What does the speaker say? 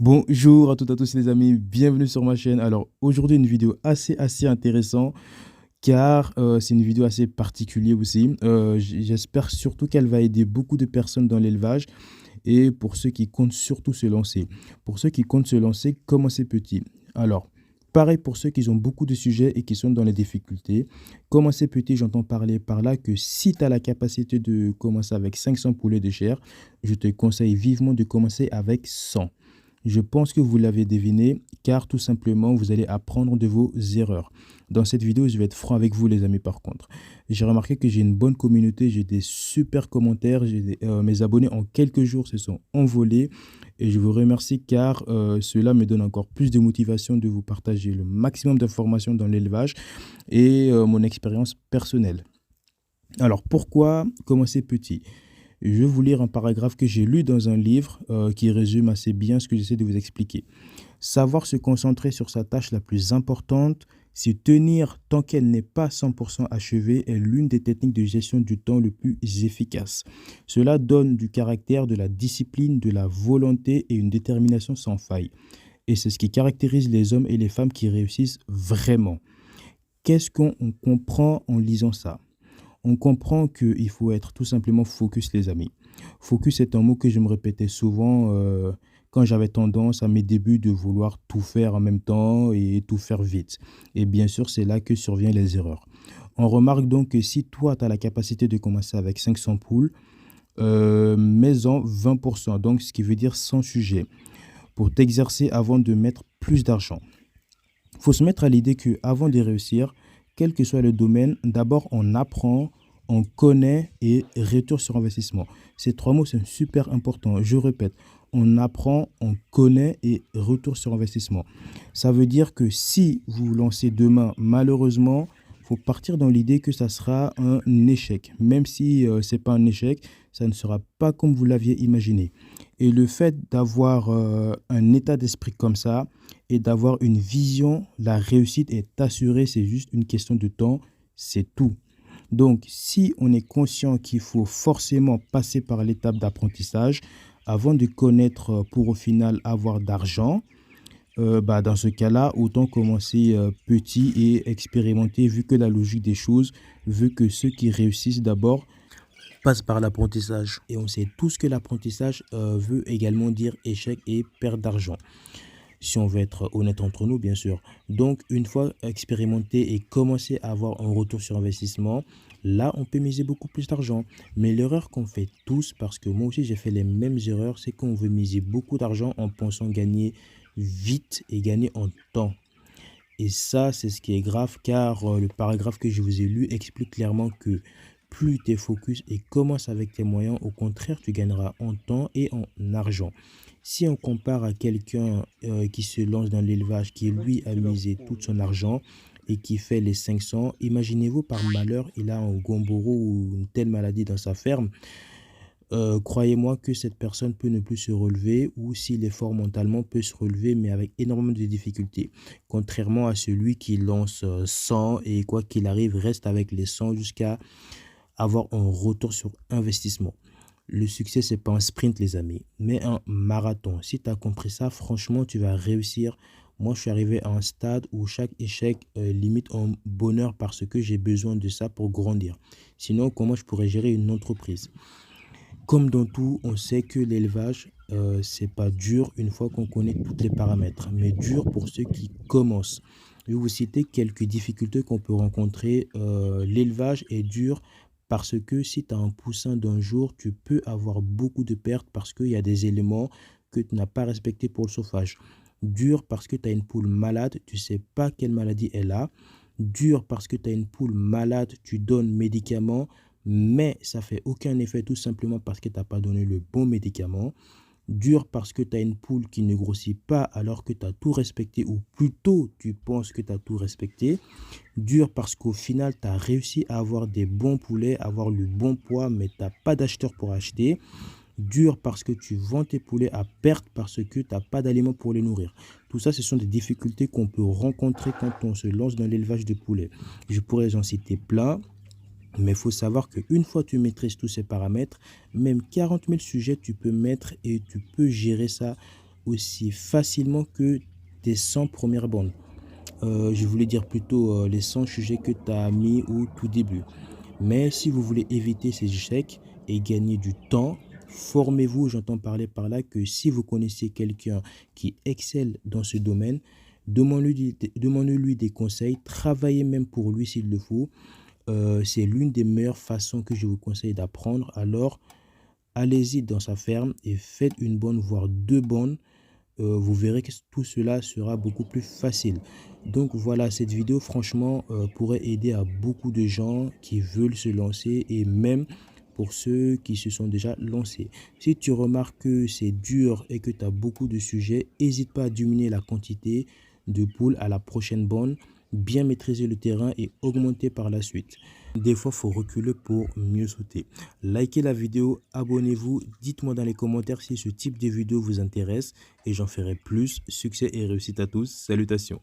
Bonjour à toutes et à tous les amis, bienvenue sur ma chaîne. Alors aujourd'hui une vidéo assez intéressante car c'est une vidéo assez particulière aussi. J'espère surtout qu'elle va aider beaucoup de personnes dans l'élevage et pour ceux qui comptent surtout se lancer. Pour ceux qui comptent se lancer, commencez petit. Alors, pareil pour ceux qui ont beaucoup de sujets et qui sont dans les difficultés. Commencez petit, j'entends parler par là que si tu as la capacité de commencer avec 500 poulets de chair, je te conseille vivement de commencer avec 100. Je pense que vous l'avez deviné, car tout simplement, vous allez apprendre de vos erreurs. Dans cette vidéo, je vais être franc avec vous, les amis, par contre. J'ai remarqué que j'ai une bonne communauté, j'ai des super commentaires, mes abonnés en quelques jours se sont envolés. Et je vous remercie car cela me donne encore plus de motivation de vous partager le maximum d'informations dans l'élevage et mon expérience personnelle. Alors, pourquoi commencer petit? Je vais vous lire un paragraphe que j'ai lu dans un livre qui résume assez bien ce que j'essaie de vous expliquer. Savoir se concentrer sur sa tâche la plus importante, s'y tenir tant qu'elle n'est pas 100% achevée est l'une des techniques de gestion du temps le plus efficace. Cela donne du caractère, de la discipline, de la volonté et une détermination sans faille. Et c'est ce qui caractérise les hommes et les femmes qui réussissent vraiment. Qu'est-ce qu'on comprend en lisant ça? On comprend qu'il faut être tout simplement focus, les amis. Focus est un mot que je me répétais souvent quand j'avais tendance à mes débuts de vouloir tout faire en même temps et tout faire vite. Et bien sûr, c'est là que surviennent les erreurs. On remarque donc que si toi, tu as la capacité de commencer avec 500 poules, mets-en 20%, donc ce qui veut dire 100 sujets, pour t'exercer avant de mettre plus d'argent. Il faut se mettre à l'idée qu'avant de réussir, quel que soit le domaine, d'abord on apprend, on connaît et retour sur investissement. Ces trois mots sont super importants. Je répète, on apprend, on connaît et retour sur investissement. Ça veut dire que si vous vous lancez demain, malheureusement, il faut partir dans l'idée que ça sera un échec. Même si ce n'est pas un échec, ça ne sera pas comme vous l'aviez imaginé. Et le fait d'avoir un état d'esprit comme ça, et d'avoir une vision, la réussite est assurée, c'est juste une question de temps, c'est tout. Donc, si on est conscient qu'il faut forcément passer par l'étape d'apprentissage avant de connaître pour au final avoir d'argent, dans ce cas-là, autant commencer petit et expérimenter vu que la logique des choses veut que ceux qui réussissent d'abord passent par l'apprentissage. Et on sait tous que l'apprentissage veut également dire échec et perte d'argent si on veut être honnête entre nous, bien sûr. Donc, une fois expérimenté et commencé à avoir un retour sur investissement, là, on peut miser beaucoup plus d'argent. Mais l'erreur qu'on fait tous, parce que moi aussi j'ai fait les mêmes erreurs, c'est qu'on veut miser beaucoup d'argent en pensant gagner vite et gagner en temps. Et ça, c'est ce qui est grave, car le paragraphe que je vous ai lu explique clairement que plus tu es focus et commence avec tes moyens, au contraire, tu gagneras en temps et en argent. Si on compare à quelqu'un qui se lance dans l'élevage, qui lui a misé tout son argent et qui fait les 500, imaginez-vous par malheur, il a un gomboro ou une telle maladie dans sa ferme. Croyez-moi que cette personne peut ne plus se relever ou s'il est fort mentalement peut se relever mais avec énormément de difficultés. Contrairement à celui qui lance 100 et quoi qu'il arrive reste avec les 100 jusqu'à avoir un retour sur investissement. Le succès, c'est pas un sprint, les amis, mais un marathon. Si tu as compris ça, franchement, tu vas réussir. Moi, je suis arrivé à un stade où chaque échec limite un bonheur parce que j'ai besoin de ça pour grandir. Sinon, comment je pourrais gérer une entreprise? Comme dans tout, on sait que l'élevage, c'est pas dur une fois qu'on connaît tous les paramètres, mais dur pour ceux qui commencent. Je vais vous citer quelques difficultés qu'on peut rencontrer. L'élevage est dur parce que si tu as un poussin d'un jour, tu peux avoir beaucoup de pertes parce qu'il y a des éléments que tu n'as pas respectés pour le chauffage. Dur parce que tu as une poule malade, tu ne sais pas quelle maladie elle a. Dur parce que tu as une poule malade, tu donnes médicaments, mais ça fait aucun effet tout simplement parce que tu n'as pas donné le bon médicament. Dur parce que tu as une poule qui ne grossit pas alors que tu as tout respecté ou plutôt tu penses que tu as tout respecté. Dur parce qu'au final tu as réussi à avoir des bons poulets, avoir le bon poids mais tu n'as pas d'acheteur pour acheter. Dur parce que tu vends tes poulets à perte parce que tu n'as pas d'aliments pour les nourrir. Tout ça, ce sont des difficultés qu'on peut rencontrer quand on se lance dans l'élevage de poulets. Je pourrais en citer plein. Mais il faut savoir qu'une fois que tu maîtrises tous ces paramètres, même 40 000 sujets, tu peux mettre et tu peux gérer ça aussi facilement que tes 100 premières bandes. Je voulais dire plutôt les 100 sujets que tu as mis au tout début. Mais si vous voulez éviter ces échecs et gagner du temps, formez-vous. J'entends parler par là que si vous connaissez quelqu'un qui excelle dans ce domaine, demandez-lui des conseils, travaillez même pour lui s'il le faut. C'est l'une des meilleures façons que je vous conseille d'apprendre. Alors, allez-y dans sa ferme et faites une bonne, voire 2 bonnes. Vous verrez que tout cela sera beaucoup plus facile. Donc voilà, cette vidéo franchement pourrait aider à beaucoup de gens qui veulent se lancer et même pour ceux qui se sont déjà lancés. Si tu remarques que c'est dur et que tu as beaucoup de sujets, n'hésite pas à diminuer la quantité de poules à la prochaine bonne, bien maîtriser le terrain et augmenter par la suite. Des fois, il faut reculer pour mieux sauter. Likez la vidéo, abonnez-vous, dites-moi dans les commentaires si ce type de vidéo vous intéresse et j'en ferai plus. Succès et réussite à tous. Salutations.